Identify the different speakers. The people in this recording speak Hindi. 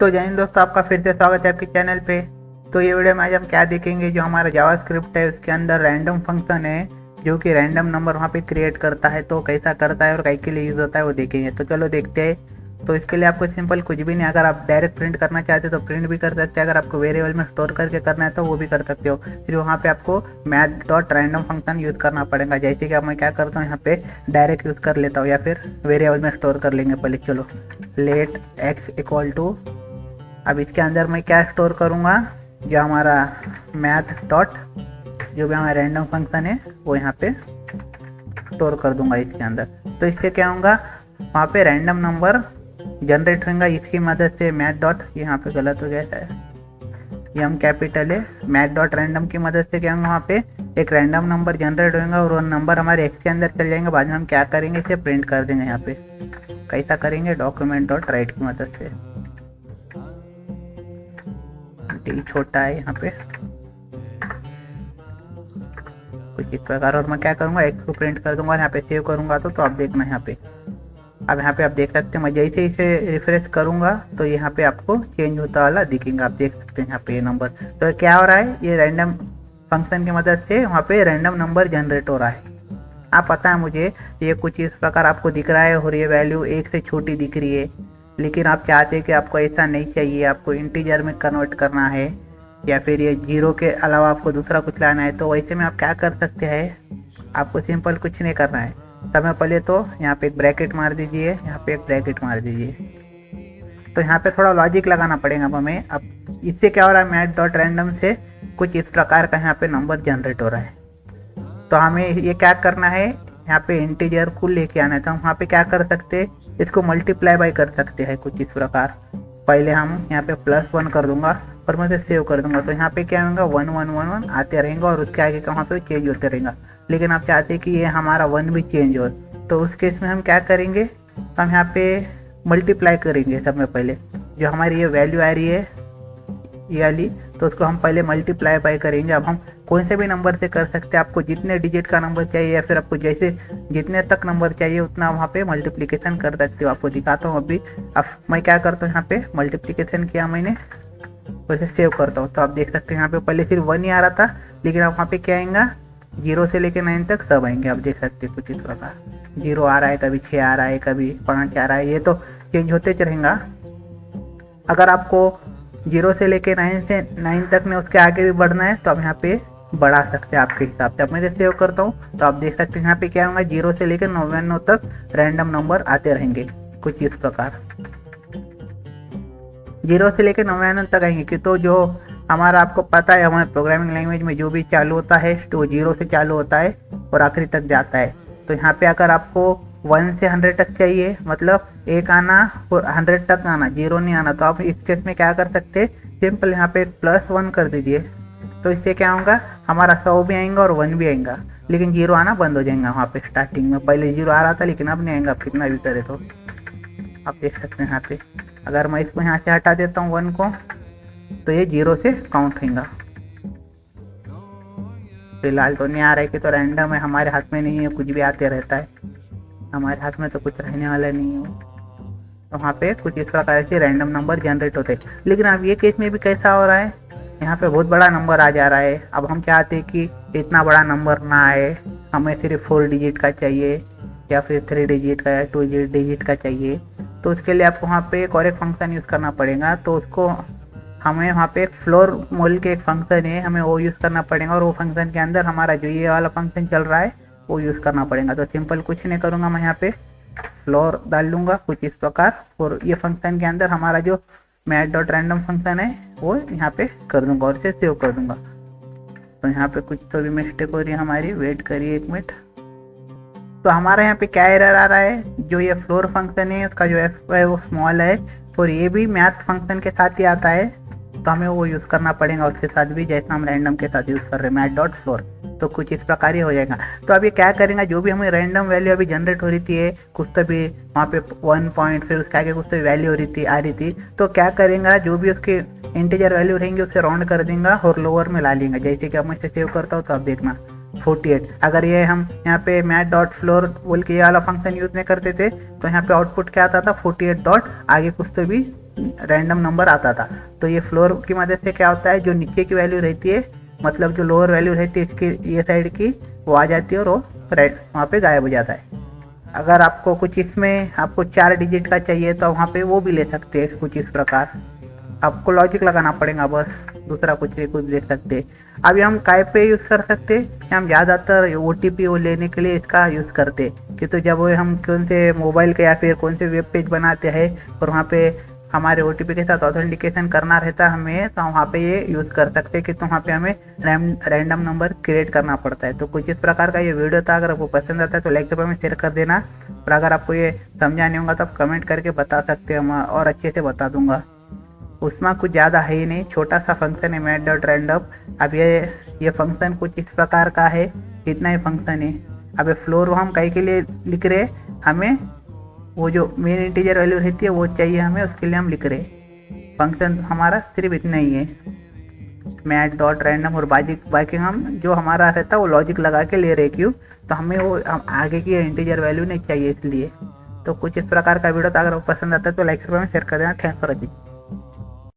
Speaker 1: तो जय हिंद दोस्तों, आपका फिर से स्वागत है आपके चैनल पे। तो ये वीडियो में आज हम क्या देखेंगे, जो हमारा जावास्क्रिप्ट है उसके अंदर रैंडम फंक्शन है जो कि रैंडम नंबर वहाँ पे क्रिएट करता है। तो कैसा करता है और कई के लिए यूज़ होता है वो देखेंगे। तो चलो देखते हैं। तो इसके लिए आपको सिंपल कुछ भी नहीं, अगर आप डायरेक्ट प्रिंट करना चाहते हो तो प्रिंट भी कर सकते हैं, अगर आपको वेरिएबल में स्टोर करके करना है तो वो भी कर सकते हो। फिर वहाँ पे आपको math dot random function use करना पड़ेगा। जैसे कि मैं क्या करता हूँ, यहाँ पे डायरेक्ट यूज़ कर लेता हूँ या फिर वेरिएबल में स्टोर कर लेंगे पहले। चलो लेट एक्स इक्वल टू, अब इसके अंदर मैं क्या स्टोर करूँगा, जो हमारा मैथ डॉट जो भी हमारा रैंडम फंक्शन है वो यहाँ पे स्टोर कर दूंगा इसके अंदर। तो इससे क्या होगा, वहाँ पे रैंडम नंबर जनरेट होगा इसकी मदद से। मैथ डॉट, यहाँ पे गलत हो गया है, एम कैपिटल है, मैथ डॉट रैंडम की मदद से क्या होगा, वहाँ पे एक रैंडम नंबर जनरेट होगा और वो नंबर हमारे एक्स के अंदर चल जाएंगे। बाद में हम क्या करेंगे, इसे प्रिंट कर देंगे। यहाँ पे कैसा करेंगे, डॉक्यूमेंट डॉट राइट की मदद से। डी छोटा है यहाँ पे कुछ इस प्रकार, और मैं क्या करूँगा, एक्स को प्रिंट कर दूंगा। यहाँ पे सेव करूँगा तो आप देखना यहाँ पे, अब यहाँ पे आप देख सकते हैं, मैं जैसे इसे रिफ्रेश करूँगा तो यहाँ पे आपको चेंज होता वाला दिखेगा। आप देख सकते हैं यहाँ पे ये नंबर। तो क्या हो रहा है, ये रैंडम फंक्शन की मदद से वहाँ पे रैंडम नंबर जनरेट हो रहा है। आप पता है मुझे, ये कुछ इस प्रकार आपको दिख रहा है और ये वैल्यू एक से छोटी दिख रही है, लेकिन आप चाहते हैं कि आपको ऐसा नहीं चाहिए, आपको इंटीजर में कन्वर्ट करना है या फिर ये जीरो के अलावा आपको दूसरा कुछ लाना है। तो वैसे में आप क्या कर सकते हैं, आपको सिंपल कुछ नहीं करना है। सबसे पहले तो यहाँ पे एक ब्रैकेट मार दीजिए, यहाँ पे एक ब्रैकेट मार दीजिए। तो यहाँ पे थोड़ा लॉजिक लगाना पड़ेगा अब हमें। अब इससे क्या हो रहा है, मैथ डॉट रैंडम से कुछ इस प्रकार का यहाँ पे नंबर जनरेट हो रहा है। तो हमें ये क्या करना है, यहाँ पे इंटीजर को लेके आना है। तो हम वहाँ पे क्या कर सकते हैं, इसको मल्टीप्लाई बाय कर सकते हैं कुछ इस प्रकार। पहले हम यहाँ पे +1 कर दूंगा और मैं इसे सेव कर दूंगा। तो यहाँ पे क्या होगा, 1 1 1 1 आते रहेंगे और उसके आगे का वहाँ पे चेंज होते रहेगा। लेकिन आप चाहते हैं कि ये हमारा 1 भी चेंज हो, तो उस केस में हम क्या करेंगे, हम यहाँ पे मल्टीप्लाई करेंगे। सब में पहले जो हमारी ये वैल्यू आ रही है ये वाली, तो उसको हम पहले मल्टीप्लाई बाय करेंगे। अब हम कौन से भी नंबर से कर सकते हैं, आपको जितने डिजिट का नंबर चाहिए या फिर आपको जैसे जितने तक नंबर चाहिए उतना वहाँ पे मल्टीप्लिकेशन कर सकते हो। आपको दिखाता हूँ अभी। अब मैं क्या करता हूँ, यहाँ पे मल्टीप्लिकेशन किया मैंने, वैसे सेव करता हूँ। तो आप देख सकते हैं यहाँ पे पहले सिर्फ 1 ही आ रहा था, लेकिन अब वहाँ पे क्या आएगा, 0 से लेकर 9 तक सब आएंगे। आप देख सकते हैं कुछ इस प्रकार, 0 आ रहा है, कभी 6 आ रहा है, कभी 5 आ रहा है, ये तो चेंज होते रहेगा। अगर आपको 0 से लेके 9 तक में उसके आगे भी बढ़ना है तो आप यहाँ पे बढ़ा सकते हैं आपके हिसाब से। अब मैं सेव करता हूँ तो आप देख सकते हैं यहाँ पे क्या होगा, 0 से लेकर 99 तक रैंडम नंबर आते रहेंगे कुछ इस प्रकार। 0 से लेकर 99 तक आएंगे कि तो जो हमारा, आपको पता है हमारे प्रोग्रामिंग लैंग्वेज में जो भी चालू होता है तो 0 से चालू होता है और आखिरी तक जाता है। तो यहाँ पे अगर आपको 1 से 100 तक चाहिए, मतलब 1 आना और 100 तक आना, 0 नहीं आना, तो आप इस केस में क्या कर सकते हैं, सिंपल यहाँ पे +1 कर दीजिए। तो इससे क्या होगा, हमारा 100 भी आएगा और 1 भी आएगा, लेकिन 0 आना बंद हो जाएगा। वहाँ पे स्टार्टिंग में पहले 0 आ रहा था लेकिन अब नहीं आएगा, आप कितना भी करे। तो आप देख सकते हैं यहाँ पे, अगर मैं इसको यहाँ से हटा देता हूँ 1 को, तो ये 0 से काउंट होगा। फिलहाल तो नहीं आ रहा है कि तो रैंडम है, हमारे हाथ में नहीं है, कुछ भी आते रहता है, हमारे हाथ में तो कुछ रहने वाला नहीं है। तो वहाँ पे कुछ इस प्रकार से रैंडम नंबर जनरेट होते हैं। लेकिन अब ये केस में भी कैसा हो रहा है, यहाँ पे बहुत बड़ा नंबर आ जा रहा है। अब हम चाहते हैं कि इतना बड़ा नंबर ना आए, हमें सिर्फ 4 डिजिट का चाहिए या फिर 3 डिजिट का या 2 डिजिट का चाहिए। तो उसके लिए आपको वहाँ पे एक और एक फंक्शन यूज़ करना पड़ेगा। तो उसको हमें वहाँ पे एक फ्लोर मोल के एक फंक्शन है, हमें वो यूज़ करना पड़ेगा, और वो फंक्शन के अंदर हमारा जो ये वाला फंक्शन चल रहा है वो यूज़ करना पड़ेगा। तो सिंपल कुछ नहीं करूँगा, मैं यहाँ पे फ्लोर डाल लूँगा कुछ इस प्रकार, और ये फंक्शन के अंदर हमारा जो मैथ डॉट रैंडम फंक्शन है वो यहाँ पे कर दूँगा और इसे सेव कर दूँगा। तो यहाँ पे कुछ तो भी मिस्टेक हो रही है हमारी, वेट करिए 1 मिनट। तो हमारा यहाँ पे क्या एरर आ रहा है, जो ये फ्लोर फंक्शन है उसका जो एफ है वो स्मॉल है, और ये भी मैथ फंक्शन के साथ ही आता है, तो हमें वो यूज़ करना पड़ेगा उसके साथ भी, जैसा हम रैंडम के साथ यूज़ कर रहे हैं मैथ डॉट फ्लोर। तो कुछ इस प्रकार ही हो जाएगा। तो अब ये क्या करेंगे, जो भी हमें रैंडम वैल्यू अभी जनरेट हो रही थी, कुछ तो भी वहाँ पे 1 पॉइंट, फिर उसके आगे कुछ तो वैल्यू हो रही थी, आ रही थी, तो क्या करेंगे, जो भी उसके इंटीजर वैल्यू रहेंगे उससे राउंड कर देंगे और लोअर में ला लेंगे। जैसे कि अब मैं इसे सेव करता हूँ तो आप देखना 48। अगर ये हम यहाँ पे मैथ डॉट फ्लोर बोल के ये वाला फंक्शन यूज़ नहीं करते थे तो यहाँ पे आउटपुट क्या आता था, 48 डॉट आगे कुछ तो भी रैंडम नंबर आता था। तो ये फ्लोर की मदद से क्या होता है, जो नीचे की वैल्यू रहती है, मतलब जो लोअर वैल्यू रहती है इसकी ये साइड की, वो आ जाती है और वो वहाँ पे गायब हो जाता है। अगर आपको कुछ इसमें आपको 4 डिजिट का चाहिए तो वहाँ पे वो भी ले सकते हैं कुछ इस प्रकार। आपको लॉजिक लगाना पड़ेगा बस, दूसरा कुछ नहीं, कुछ देख सकते। अभी हम काय पे यूज़ कर सकते, हम ज़्यादातर OTP वो लेने के लिए इसका यूज़ करते, कि तो जब वो हम कौन से मोबाइल के या फिर कौन से वेब पेज बनाते हैं और वहाँ पे हमारे OTP के साथ ऑथेंटिकेशन करना रहता है हमें, तो वहाँ पे ये यूज़ कर सकते हैं, कि तो वहाँ पे हमें रैंडम नंबर क्रिएट करना पड़ता है। तो कुछ इस प्रकार का ये वीडियो था। अगर आपको पसंद आता है तो लाइक में शेयर कर देना, और अगर आपको ये समझा नहीं होगा तो आप कमेंट करके बता सकते हैं, और अच्छे से बता दूंगा। उसमें कुछ ज़्यादा है ही नहीं, छोटा सा फंक्शन है मैथ.रैंडम। अब ये फंक्शन कुछ इस प्रकार का है, इतना ही फंक्शन है। अब ये फ्लोर हम कहीं के लिए लिख रहे, हमें वो जो मेन इंटीजर वैल्यू रहती है वो चाहिए हमें, उसके लिए हम लिख रहे। फंक्शन हमारा सिर्फ इतना ही है, मैथ.रैंडम। और बाकी हम जो हमारा रहता है वो लॉजिक लगा के ले रहे, क्यों, तो हमें वो आगे की इंटीजर वैल्यू नहीं चाहिए इसलिए। तो कुछ इस प्रकार का वीडियो था। अगर आपको पसंद आता है तो लाइक शेयर कर देना। Thanks for watching.